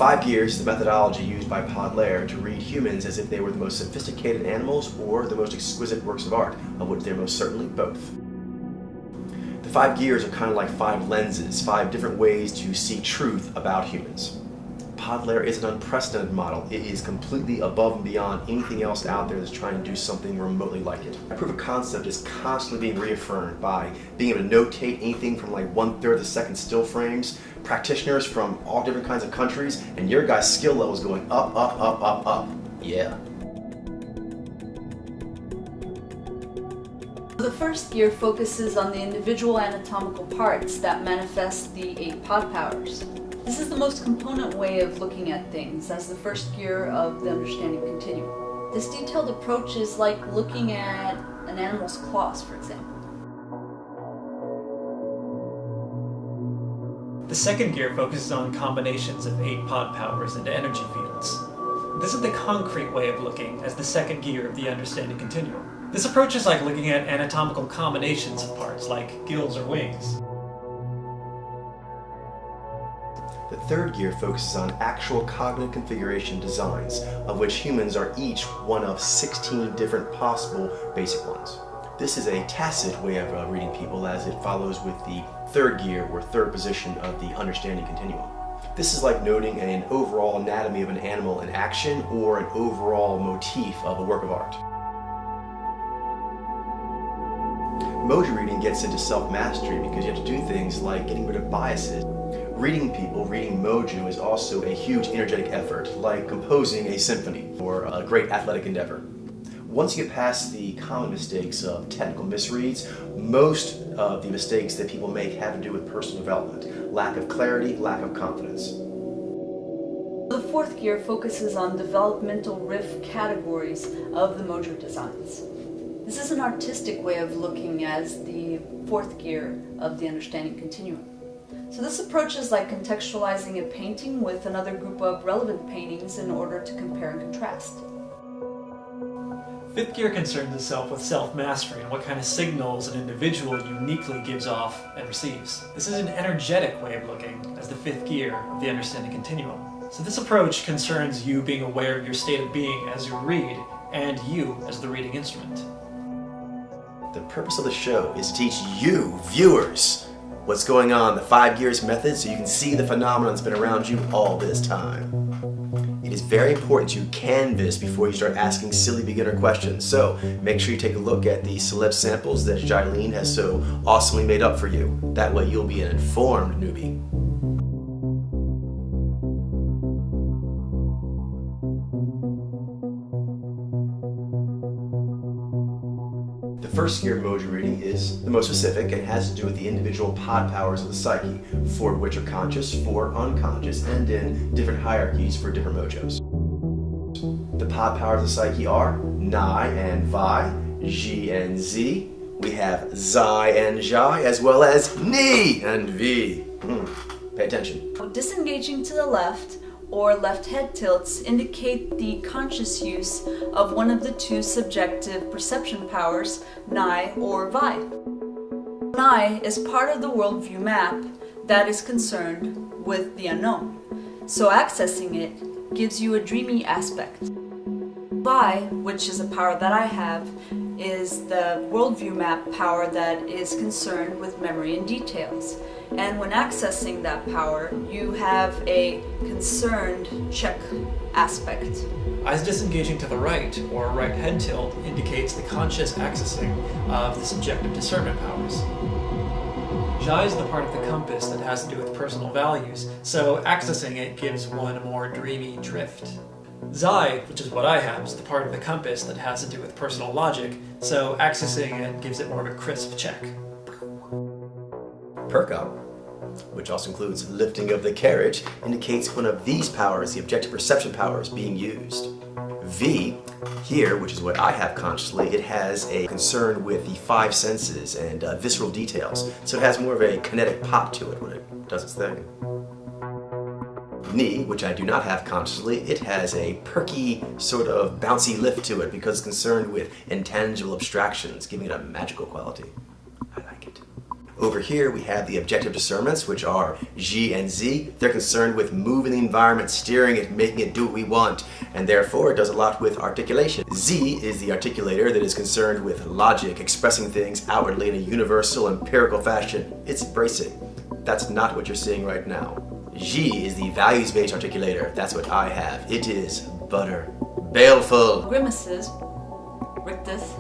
5 gears is the methodology used by Podler to read humans as if they were the most sophisticated animals or the most exquisite works of art, of which they're most certainly both. The 5 gears are kind of like 5 lenses, 5 different ways to see truth about humans. Podler is an unprecedented model. It is completely above and beyond anything else out there that's trying to do something remotely like it. Proof of concept is constantly being reaffirmed by being able to notate anything from like 1/3 of a second still frames, practitioners from all different kinds of countries, and your guy's skill level is going up, up, up, up, up. Yeah. The first gear focuses on the individual anatomical parts that manifest the 8 pod powers. This is the most component way of looking at things, as the first gear of the understanding continuum. This detailed approach is like looking at an animal's claws, for example. The second gear focuses on combinations of 8 pod powers into energy fields. This is the concrete way of looking as the second gear of the understanding continuum. This approach is like looking at anatomical combinations of parts, like gills or wings. The third gear focuses on actual cognitive configuration designs, of which humans are each one of 16 different possible basic ones. This is a tacit way of reading people, as it follows with the third gear or third position of the understanding continuum. This is like noting an overall anatomy of an animal in action or an overall motif of a work of art. Mojo reading gets into self-mastery because you have to do things like getting rid of biases. Reading people, reading Mojo is also a huge energetic effort, like composing a symphony or a great athletic endeavor. Once you get past the common mistakes of technical misreads, most of the mistakes that people make have to do with personal development, lack of clarity, lack of confidence. The fourth gear focuses on developmental riff categories of the Mojo designs. This is an artistic way of looking as the fourth gear of the understanding continuum. So this approach is like contextualizing a painting with another group of relevant paintings in order to compare and contrast. Fifth gear concerns itself with self-mastery and what kind of signals an individual uniquely gives off and receives. This is an energetic way of looking as the fifth gear of the understanding continuum. So this approach concerns you being aware of your state of being as you read, and you as the reading instrument. The purpose of the show is to teach you, viewers, what's going on, the 5 gears method, so you can see the phenomenon that's been around you all this time. It is very important to canvas before you start asking silly beginner questions, so make sure you take a look at the celeb samples that Jailene has so awesomely made up for you. That way you'll be an informed newbie. The first gear of Mojo reading is the most specific and has to do with the individual pod powers of the psyche, 4 of which are conscious, 4 unconscious, and in different hierarchies for different mojos. The pod powers of the psyche are Nai and Vi, Ji and Z. We have Zai and Jai, as well as Ni and Vi. Pay attention. Disengaging to the left or left head tilts indicate the conscious use of one of the 2 subjective perception powers, Nai or Vi. Nai is part of the worldview map that is concerned with the unknown, so accessing it gives you a dreamy aspect. Vi, which is a power that I have, is the worldview map power that is concerned with memory and details. And when accessing that power, you have a concerned check aspect. Eyes disengaging to the right, or right head tilt, indicates the conscious accessing of the subjective discernment powers. Jai is the part of the compass that has to do with personal values, so accessing it gives one a more dreamy drift. Zai, which is what I have, is the part of the compass that has to do with personal logic, so accessing it gives it more of a crisp check. Perk up, which also includes lifting of the carriage, indicates one of these powers, the objective perception powers, being used. V, here, which is what I have consciously, it has a concern with the 5 senses and visceral details, so it has more of a kinetic pop to it when it does its thing. Ni, which I do not have consciously, it has a perky, sort of bouncy lift to it because it's concerned with intangible abstractions, giving it a magical quality. I like it. Over here we have the objective discernments, which are G and Z. They're concerned with moving the environment, steering it, making it do what we want, and therefore it does a lot with articulation. Z is the articulator that is concerned with logic, expressing things outwardly in a universal, empirical fashion. It's bracing. That's not what you're seeing right now. G is the values-based articulator. That's what I have. It is butter, baleful. Grimaces, rictus,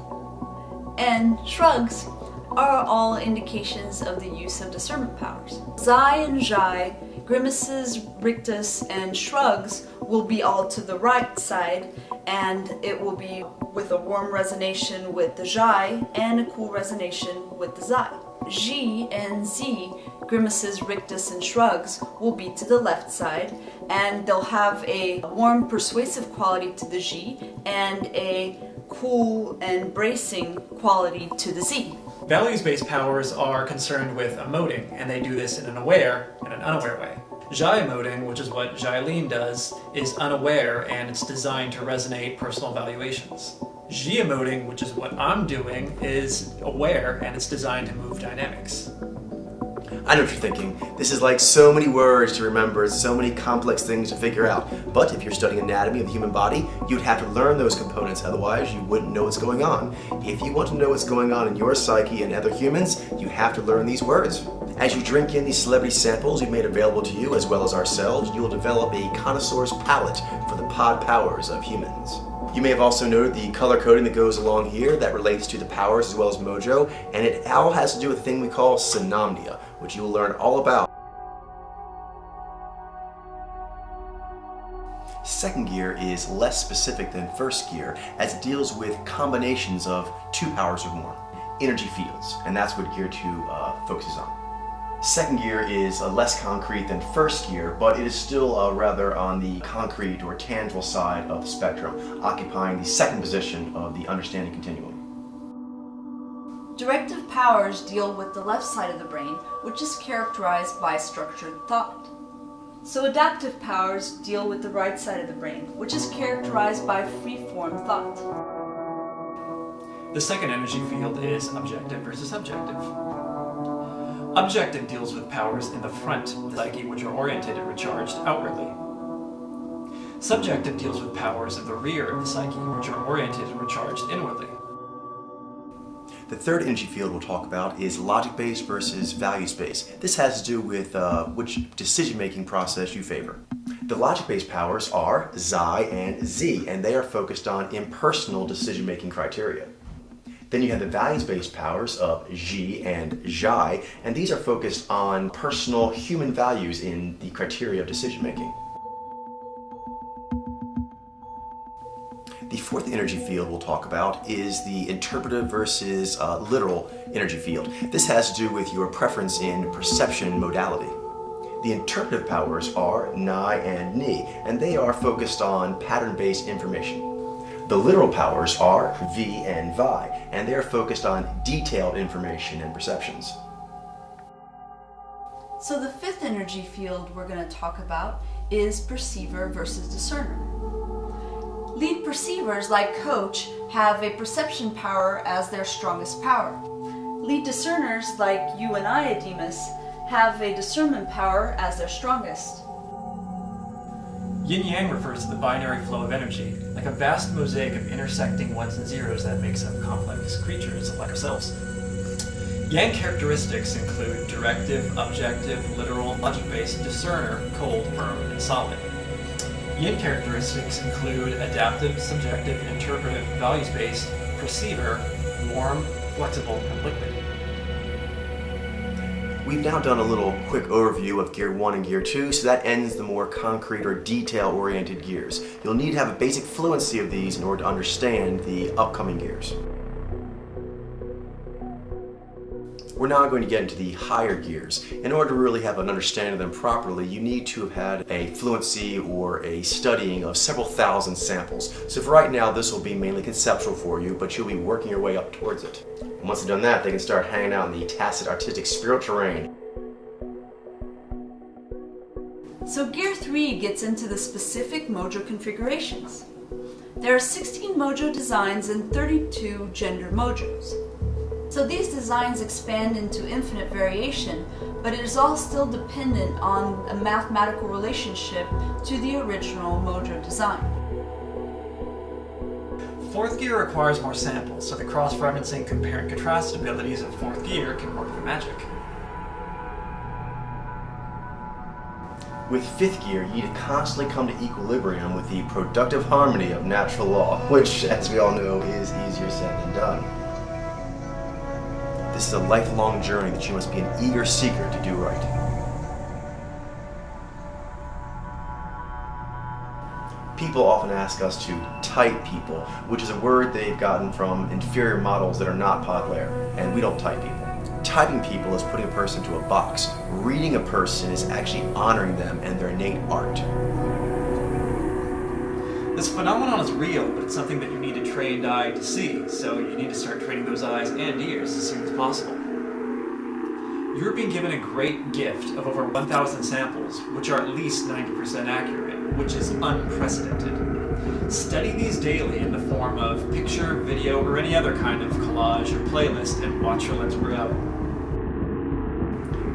and shrugs are all indications of the use of discernment powers. Zai and Zhai, grimaces, rictus, and shrugs will be all to the right side, and it will be with a warm resonation with the Zhai and a cool resonation with the Zai. G and Z, grimaces, rictus, and shrugs, will be to the left side, and they'll have a warm, persuasive quality to the G and a cool and bracing quality to the Z. Values-based powers are concerned with emoting, and they do this in an aware and an unaware way. Zhai emoting, which is what Xiaolin does, is unaware and it's designed to resonate personal valuations. Xi emoting, which is what I'm doing, is aware and it's designed to move dynamics. I know what you're thinking. This is like so many words to remember, so many complex things to figure out. But if you're studying anatomy of the human body, you'd have to learn those components, otherwise you wouldn't know what's going on. If you want to know what's going on in your psyche and other humans, you have to learn these words. As you drink in these celebrity samples we've made available to you, as well as ourselves, you will develop a connoisseur's palate for the pod powers of humans. You may have also noted the color coding that goes along here that relates to the powers as well as mojo, and it all has to do with a thing we call synamnia, which you will learn all about. Second gear is less specific than first gear, as it deals with combinations of two powers or more, energy fields, and that's what gear 2 focuses on. Second gear is less concrete than first gear, but it is still rather on the concrete or tangible side of the spectrum, occupying the second position of the understanding continuum. Directive powers deal with the left side of the brain, which is characterized by structured thought. So adaptive powers deal with the right side of the brain, which is characterized by free-form thought. The second energy field is objective versus subjective. Objective deals with powers in the front of the psyche, which are oriented and recharged outwardly. Subjective deals with powers in the rear of the psyche, which are oriented and recharged inwardly. The third energy field we'll talk about is logic-based versus values-based. This has to do with which decision-making process you favor. The logic-based powers are Zai and Z, and they are focused on impersonal decision-making criteria. Then you have the values-based powers of Xi and Zhai, and these are focused on personal human values in the criteria of decision-making. The fourth energy field we'll talk about is the interpretive versus literal energy field. This has to do with your preference in perception modality. The interpretive powers are Nai and Ni, and they are focused on pattern-based information. The literal powers are Vi and Vi, and they are focused on detailed information and perceptions. So the fifth energy field we're going to talk about is perceiver versus discerner. Lead perceivers, like Coach, have a perception power as their strongest power. Lead discerners, like you and I, Demas, have a discernment power as their strongest. Yin-yang refers to the binary flow of energy, like a vast mosaic of intersecting ones and zeros that makes up complex creatures like ourselves. Yang characteristics include directive, objective, literal, logic-based, discerner, cold, firm, and solid. Yin characteristics include adaptive, subjective, interpretive, values-based, perceiver, warm, flexible, and liquid. We've now done a little quick overview of Gear 1 and Gear 2, so that ends the more concrete or detail-oriented gears. You'll need to have a basic fluency of these in order to understand the upcoming gears. We're now going to get into the higher gears. In order to really have an understanding of them properly, you need to have had a fluency or a studying of several thousand samples. So for right now, this will be mainly conceptual for you, but you'll be working your way up towards it. And once they've done that, they can start hanging out in the tacit artistic spiritual terrain. So Gear 3 gets into the specific mojo configurations. There are 16 mojo designs and 32 gender mojos. So these designs expand into infinite variation, but it is all still dependent on a mathematical relationship to the original Mojo design. Fourth gear requires more samples, so the cross-referencing compare and contrast abilities of fourth gear can work their magic. With fifth gear, you need to constantly come to equilibrium with the productive harmony of natural law, which, as we all know, is easier said than done. This is a lifelong journey that you must be an eager seeker to do right. People often ask us to type people, which is a word they've gotten from inferior models that are not Podlair, and we don't type people. Typing people is putting a person into a box. Reading a person is actually honoring them and their innate art. This phenomenon is real, but it's something that you need a trained eye to see, so you need to start training those eyes and ears as soon as possible. You're being given a great gift of over 1,000 samples, which are at least 90% accurate, which is unprecedented. Study these daily in the form of picture, video, or any other kind of collage or playlist, and watch your lens grow.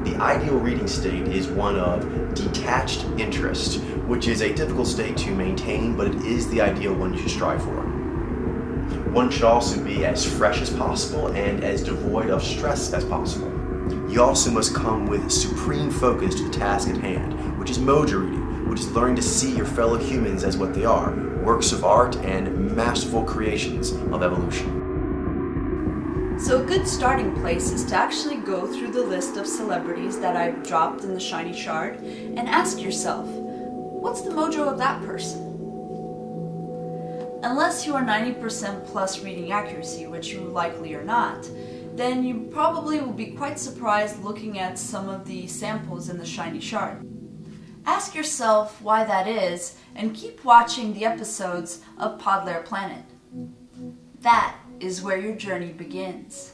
The ideal reading state is one of detached interest, which is a difficult state to maintain, but it is the ideal one you should strive for. One should also be as fresh as possible and as devoid of stress as possible. You also must come with supreme focus to the task at hand, which is Mojo reading, which is learning to see your fellow humans as what they are, works of art and masterful creations of evolution. So a good starting place is to actually go through the list of celebrities that I've dropped in the Shiny Shard and ask yourself, what's the mojo of that person? Unless you are 90% plus reading accuracy, which you likely are not, then you probably will be quite surprised looking at some of the samples in the Shiny Shard. Ask yourself why that is, and keep watching the episodes of Podlair Planet. That is where your journey begins.